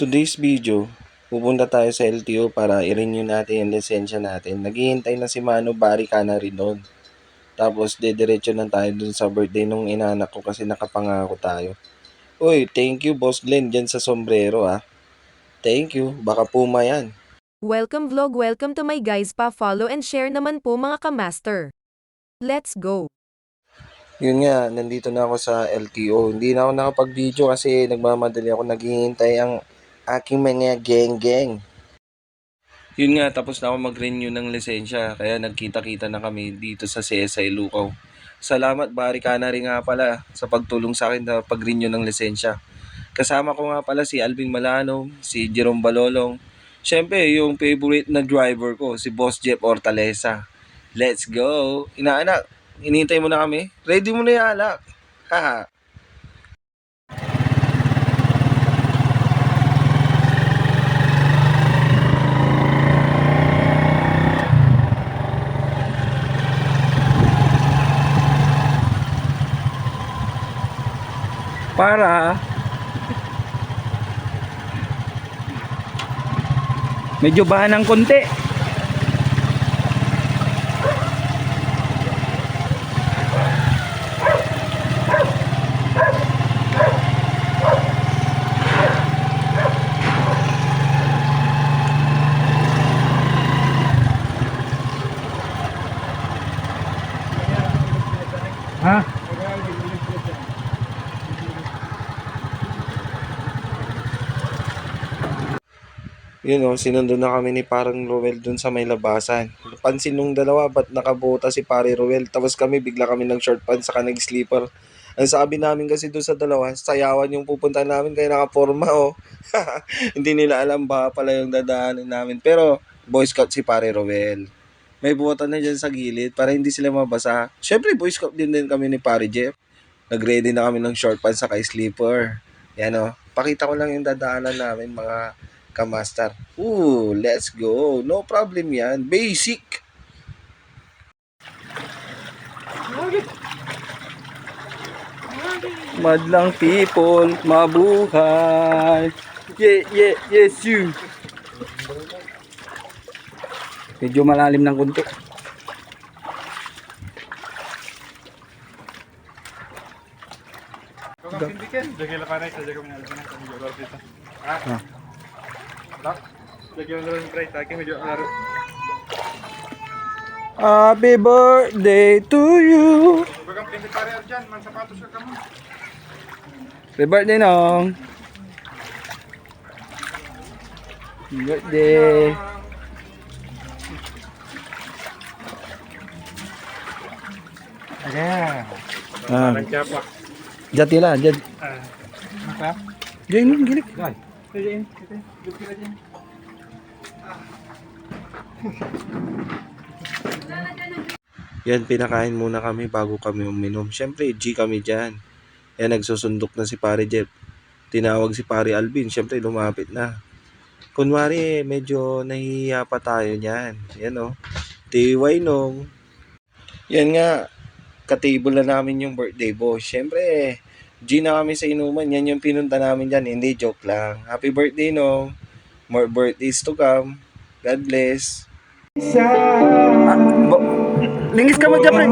Today's video, pupunta tayo sa LTO para i-renew natin yung lisensya natin. Naghihintay na si Mano Bari ka na rin doon. Tapos dediretso na tayo dun sa birthday nung inanak ko kasi nakapangako tayo. Uy, thank you Boss Glenn dyan sa sombrero ah. Thank you, baka puma yan. Welcome vlog, welcome to my guys, pa-follow and share naman po mga kamaster. Let's go! Yun nga, nandito na ako sa LTO. Hindi na ako nakapag-video kasi nagmamadali ako, naghihintay ang aking mga geng-geng. Yun nga, tapos na ako mag-renew ng lisensya, kaya nagkita-kita na kami dito sa CSI Lucaw. Salamat Bari ka na rin nga pala sa pagtulong sa akin sa pag-renew ng lisensya. Kasama ko nga pala si Alvin Malano, si Jerome Balolong, syempre yung favorite na driver ko, si Boss Jeff Hortaleza. Let's go! Inaanak, inintay mo na kami? Ready mo na yung alak. Haha. Para medyo bahan ng konti. Ha? Yun o, sinundo na kami ni parang Roel dun sa may labasan. Pansin nung dalawa, ba't nakabuta si pare Roel? Tapos kami, bigla kami ng short pants, saka nag-sleeper. Ang sabi namin kasi dun sa dalawa, sayawan yung pupunta namin, kaya nakaporma o. Hindi nila alam ba pala yung dadaanan namin. Pero, Boy Scout si pare Roel. May buwatan na dyan sa gilid para hindi sila mabasa. Syempre, Boy Scout din kami ni pare Jeff. Nag-ready na kami ng short pants, saka sleeper. Yan o, pakita ko lang yung dadaanan namin, mga kamaster. Ooh, let's go. No problem yan. Basic. Madlang people, mabuhay. Yes you. Medyo malalim ng kunti. Happy birthday to you. Happy birthday nong. Birthday. Ah. Jati lah, jat. Apa? Jangan gini. Yan, pinakain muna kami bago kami uminom. Siyempre, G kami dyan. Yan, nagsusundok na si pare Jeff. Tinawag si pare Alvin. Siyempre, lumapit na. Kunwari, medyo nahihiya pa tayo niyan. Yan o. TY nong. Yan nga, katable na namin yung birthday boss. Siyempre, G na kami sa inuman. Yan yung pinunta namin dyan. Hindi, joke lang. Happy birthday nong. More birthdays to come. God bless. Lingis ka mo dyan,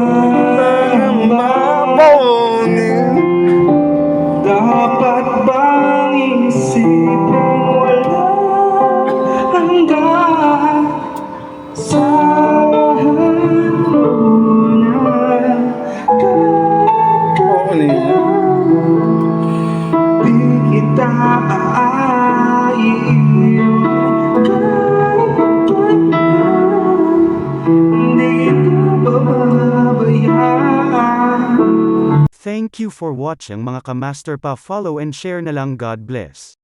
dapat bang isipin wala hanggang saan mo na di kita aayin Thank you for watching mga kamaster, pa follow and share na lang. God bless.